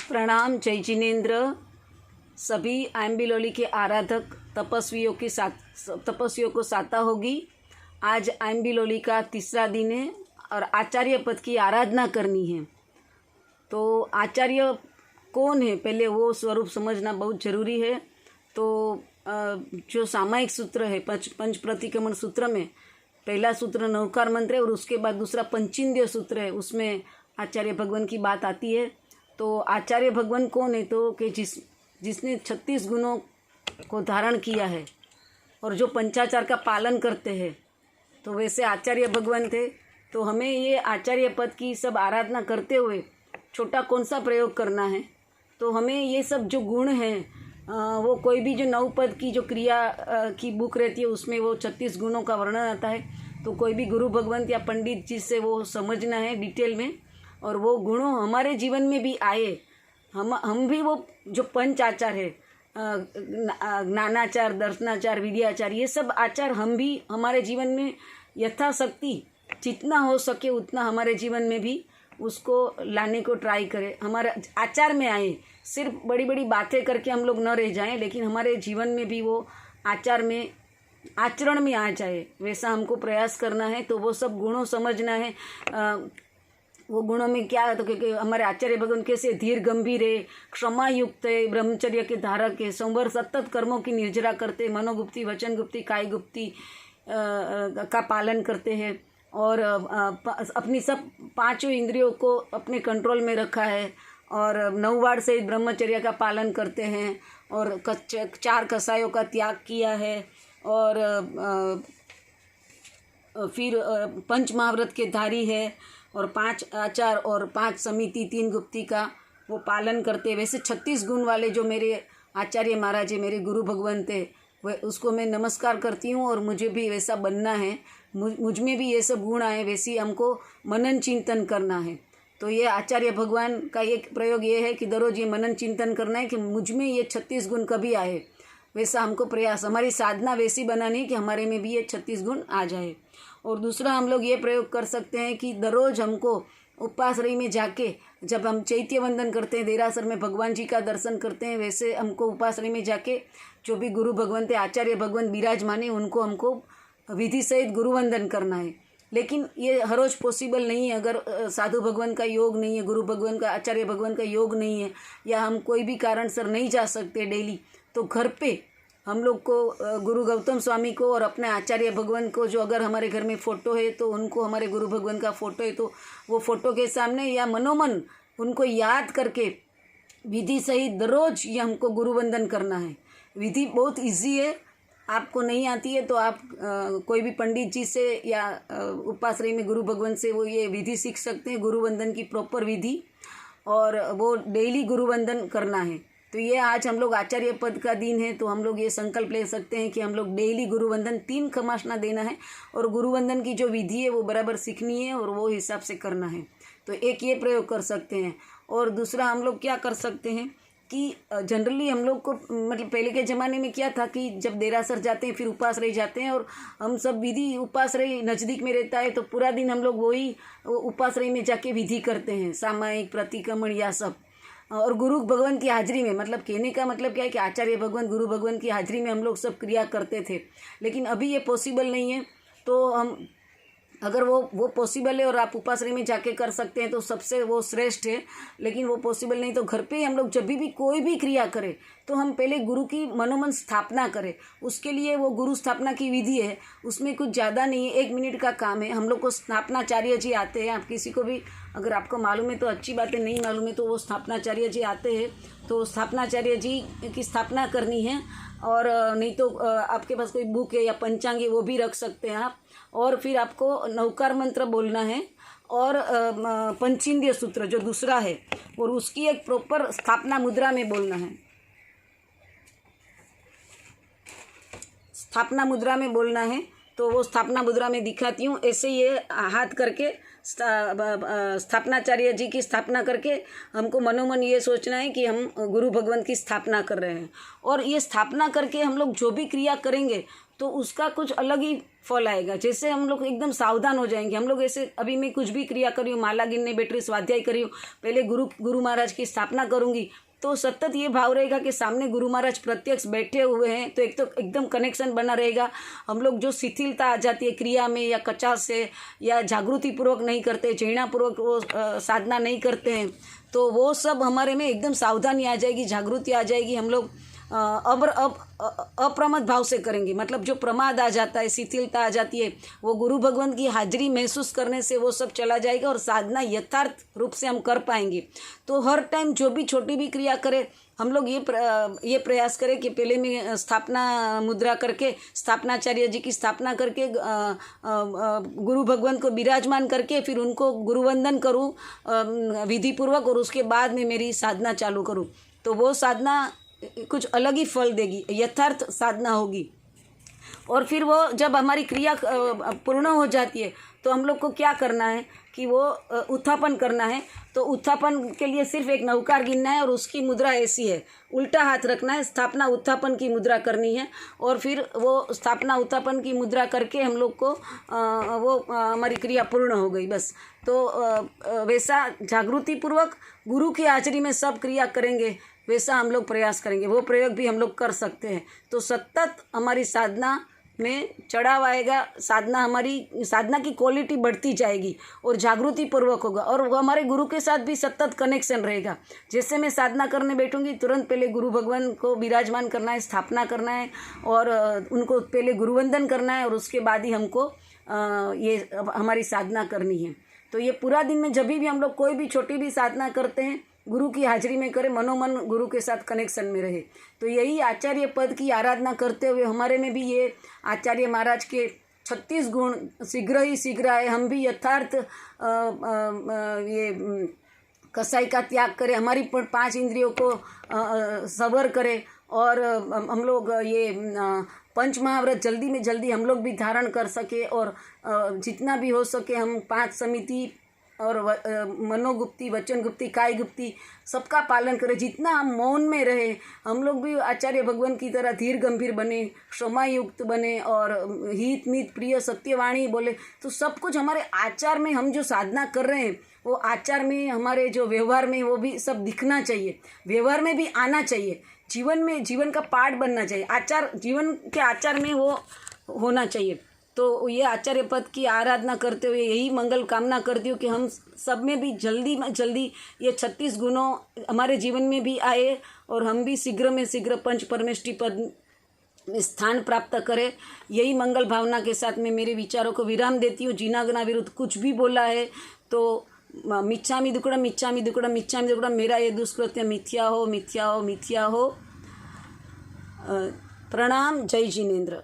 प्रणाम जय जिनेन्द्र। सभी आयम्बिलोली के आराधक तपस्वियों को साता होगी। आज आयम्बिलोली का तीसरा दिन है और आचार्य पद की आराधना करनी है। तो आचार्य कौन है, पहले वो स्वरूप समझना बहुत ज़रूरी है। तो जो सामायिक सूत्र है पंच प्रतिक्रमण सूत्र में पहला सूत्र नवकार मंत्र है और उसके बाद दूसरा पंचेंद्रिय सूत्र है, उसमें आचार्य भगवान की बात आती है। तो आचार्य भगवान कौन है, तो कि जिसने 36 गुणों को धारण किया है और जो पंचाचार का पालन करते हैं, तो वैसे आचार्य भगवान थे। तो हमें ये आचार्य पद की सब आराधना करते हुए छोटा कौन सा प्रयोग करना है, तो हमें ये सब जो गुण हैं वो कोई भी जो 9 पद की जो क्रिया की बुक रहती है उसमें वो 36 गुणों का वर्णन आता है। तो कोई भी गुरु भगवंत या पंडित जी से वो समझना है डिटेल में, और वो गुणों हमारे जीवन में भी आए। हम भी वो जो पंच आचार है, ज्ञानाचार, दर्शनाचार, विद्याचार, ये सब आचार हम भी हमारे जीवन में यथाशक्ति जितना हो सके उतना हमारे जीवन में भी उसको लाने को ट्राई करें, हमारे आचार में आए। सिर्फ बड़ी बड़ी बातें करके हम लोग न रह जाएं, लेकिन हमारे जीवन में भी वो आचार में आचरण में आ जाए, वैसा हमको प्रयास करना है। तो वो सब गुणों समझना है। वो गुणों में क्या है, तो क्योंकि हमारे आचार्य भगवान कैसे धीर गंभीर है, क्षमा युक्त है, ब्रह्मचर्य के धारक है, संवर सतत कर्मों की निर्जरा करते, मनोगुप्ति, वचन गुप्ति, काय गुप्ति का पालन करते हैं, और अपनी सब 5 इंद्रियों को अपने कंट्रोल में रखा है, और 9 वार से ब्रह्मचर्य का पालन करते हैं, और 4 कसायों का त्याग किया है, और फिर 5 महाव्रत के धारी है, और 5 आचार और 5 समिति, 3 गुप्ती का वो पालन करते। वैसे 36 गुण वाले जो मेरे आचार्य महाराज है, मेरे गुरु भगवान थे, वह उसको मैं नमस्कार करती हूँ, और मुझे भी वैसा बनना है। मुझ में भी ये सब गुण आए, वैसे हमको मनन चिंतन करना है। तो ये आचार्य भगवान का एक प्रयोग ये है कि दररोज ये मनन चिंतन करना है कि मुझ में ये 36 गुण कभी आए, वैसा हमको प्रयास, हमारी साधना वैसी बनानी है कि हमारे में भी ये 36 गुण आ जाए। और दूसरा हम लोग ये प्रयोग कर सकते हैं कि दररोज हमको उपासरई में जाके, जब हम चैत्य वंदन करते हैं, देरासर में भगवान जी का दर्शन करते हैं, वैसे हमको उपासरई में जाके जो भी गुरु भगवान थे, आचार्य भगवान विराजमान है, उनको हमको विधि सहित गुरु वंदन करना है। लेकिन ये हर रोज़ पॉसिबल नहीं है। अगर साधु भगवान का योग नहीं है, गुरु भगवान का, आचार्य भगवान का योग नहीं है, या हम कोई भी कारण से नहीं जा सकते डेली, तो घर पे हम लोग को गुरु गौतम स्वामी को और अपने आचार्य भगवान को, जो अगर हमारे घर में फ़ोटो है तो उनको, हमारे गुरु भगवान का फ़ोटो है तो वो फ़ोटो के सामने या मनोमन उनको याद करके विधि सहित दररोज ये हमको गुरु वंदन करना है। विधि बहुत इजी है, आपको नहीं आती है तो आप कोई भी पंडित जी से या उपासरई में गुरु भगवान से वो ये विधि सीख सकते हैं, गुरु वंदन की प्रॉपर विधि, और वो डेली गुरु वंदन करना है। तो ये आज हम लोग आचार्य पद का दिन है, तो हम लोग ये संकल्प ले सकते हैं कि हम लोग डेली गुरु वंदन 3 खमासना देना है, और गुरु वंदन की जो विधि है वो बराबर सीखनी है और वो हिसाब से करना है। तो एक ये प्रयोग कर सकते हैं। और दूसरा हम लोग क्या कर सकते हैं कि जनरली हम लोग को, मतलब पहले के ज़माने में क्या था कि जब देरासर जाते हैं फिर उपासरई जाते हैं, और हम सब विधि, उपासरई नज़दीक में रहता है तो पूरा दिन हम लोग वही उपासरई में जाके विधि करते हैं, सामायिक, प्रतिक्रमण या सब, और गुरु भगवान की हाजिरी में, मतलब कहने का मतलब क्या है कि आचार्य भगवान, गुरु भगवान की हाजिरी में हम लोग सब क्रिया करते थे। लेकिन अभी ये पॉसिबल नहीं है। तो हम, अगर वो पॉसिबल है और आप उपासना में जाके कर सकते हैं तो सबसे वो श्रेष्ठ है। लेकिन वो पॉसिबल नहीं तो घर पे ही हम लोग जब भी कोई भी क्रिया करें तो हम पहले गुरु की मनोमन स्थापना करें। उसके लिए वो गुरु स्थापना की विधि है, उसमें कुछ ज़्यादा नहीं है, 1 मिनट का काम है। हम लोग को स्थापनाचार्य जी आते हैं, आप किसी को भी अगर आपको मालूम है तो अच्छी बात है, नहीं मालूम है तो वो स्थापनाचार्य जी आते हैं। तो स्थापनाचार्य जी की स्थापना करनी है, और नहीं तो आपके पास कोई बुक है या पंचांग है वो भी रख सकते हैं आप। और फिर आपको नवकार मंत्र बोलना है, और पंचेंद्रिय सूत्र जो दूसरा है, और उसकी एक प्रॉपर स्थापना मुद्रा में बोलना है। स्थापना मुद्रा में बोलना है, तो वो स्थापना मुद्रा में दिखाती हूँ। ऐसे ये हाथ करके स्थापनाचार्य जी की स्थापना करके हमको मनोमन ये सोचना है कि हम गुरु भगवान की स्थापना कर रहे हैं। और ये स्थापना करके हम लोग जो भी क्रिया करेंगे तो उसका कुछ अलग ही फल आएगा। जैसे हम लोग एकदम सावधान हो जाएंगे, हम लोग ऐसे अभी मैं कुछ भी क्रिया करी हूँ, माला गिनने बैठ रही, स्वाध्याय करी हूँ, पहले गुरु महाराज की स्थापना करूँगी, तो सतत ये भाव रहेगा कि सामने गुरु महाराज प्रत्यक्ष बैठे हुए हैं, तो एक तो एकदम कनेक्शन बना रहेगा। हम लोग जो शिथिलता आ जाती है क्रिया में या कचास से या जागृति पूर्वक नहीं करते, जैनापूर्वक वो साधना नहीं करते हैं, तो वो सब हमारे में एकदम सावधानी आ जाएगी, जागृति आ जाएगी। हम लोग अप्रमद भाव से करेंगे, मतलब जो प्रमाद आ जाता है, शिथिलता आ जाती है, वो गुरु भगवान की हाजिरी महसूस करने से वो सब चला जाएगा और साधना यथार्थ रूप से हम कर पाएंगे। तो हर टाइम जो भी छोटी भी क्रिया करें, हम लोग ये प्रयास करें कि पहले मैं स्थापना मुद्रा करके, स्थापनाचार्य जी की स्थापना करके, गुरु भगवान को विराजमान करके फिर उनको गुरुवंदन करूं विधिपूर्वक, और उसके बाद में मेरी साधना चालू करूं। तो वो साधना कुछ अलग ही फल देगी, यथार्थ साधना होगी। और फिर वो जब हमारी क्रिया पूर्ण हो जाती है, तो हम लोग को क्या करना है कि वो उत्थापन करना है। तो उत्थापन के लिए सिर्फ एक नवकार गिनना है और उसकी मुद्रा ऐसी है, उल्टा हाथ रखना है, स्थापना उत्थापन की मुद्रा करनी है। और फिर वो स्थापना उत्थापन की मुद्रा करके हम लोग को हमारी क्रिया पूर्ण हो गई बस। तो वैसा जागृतिपूर्वक गुरु की हाजिरी में सब क्रिया करेंगे, वैसा हम लोग प्रयास करेंगे। वो प्रयोग भी हम लोग कर सकते हैं। तो सतत हमारी साधना में चढ़ाव आएगा, साधना की क्वालिटी बढ़ती जाएगी और जागृति पूर्वक होगा, और वो हमारे गुरु के साथ भी सतत कनेक्शन रहेगा। जैसे मैं साधना करने बैठूंगी, तुरंत पहले गुरु भगवान को विराजमान करना है, स्थापना करना है और उनको पहले गुरुवंदन करना है, और उसके बाद ही हमको ये हमारी साधना करनी है। तो ये पूरा दिन में जब भी हम लोग कोई भी छोटी भी साधना करते हैं, गुरु की हाजिरी में करें, मनोमन गुरु के साथ कनेक्शन में रहे। तो यही आचार्य पद की आराधना करते हुए हमारे में भी ये आचार्य महाराज के 36 गुण शीघ्र ही शीघ्र आए। हम भी यथार्थ ये कसाई का त्याग करें, हमारी 5 इंद्रियों को सवर करें, और हम लोग ये पंच महाव्रत जल्दी में जल्दी हम लोग भी धारण कर सके, और जितना भी हो सके हम 5 समिति और मनोगुप्ती, वचन गुप्ती, काय गुप्ती सबका पालन करें। जितना हम मौन में रहे, हम लोग भी आचार्य भगवान की तरह धीर गंभीर बने, क्षमायुक्त बने और हित मित प्रिय सत्यवाणी बोले। तो सब कुछ हमारे आचार में, हम जो साधना कर रहे हैं वो आचार में, हमारे जो व्यवहार में वो भी सब दिखना चाहिए, व्यवहार में भी आना चाहिए, जीवन में जीवन का पार्ट बनना चाहिए, आचार जीवन के आचार में वो होना चाहिए। तो ये आचार्य पद की आराधना करते हुए यही मंगल कामना करती हूँ कि हम सब में भी जल्दी में जल्दी ये 36 गुणों हमारे जीवन में भी आए, और हम भी शीघ्र में शीघ्र पंच परमेष्टि पद में स्थान प्राप्त करें। यही मंगल भावना के साथ में मेरे विचारों को विराम देती हूँ। जिनागना विरुद्ध कुछ भी बोला है तो मिच्छामि दुक्कडम, मिच्छामि दुक्कडम, मिच्छामि दुक्कडम, मेरा ये दुष्कृत्य मिथ्या हो, मिथ्या हो, मिथ्या हो। प्रणाम। जय जिनेन्द्र।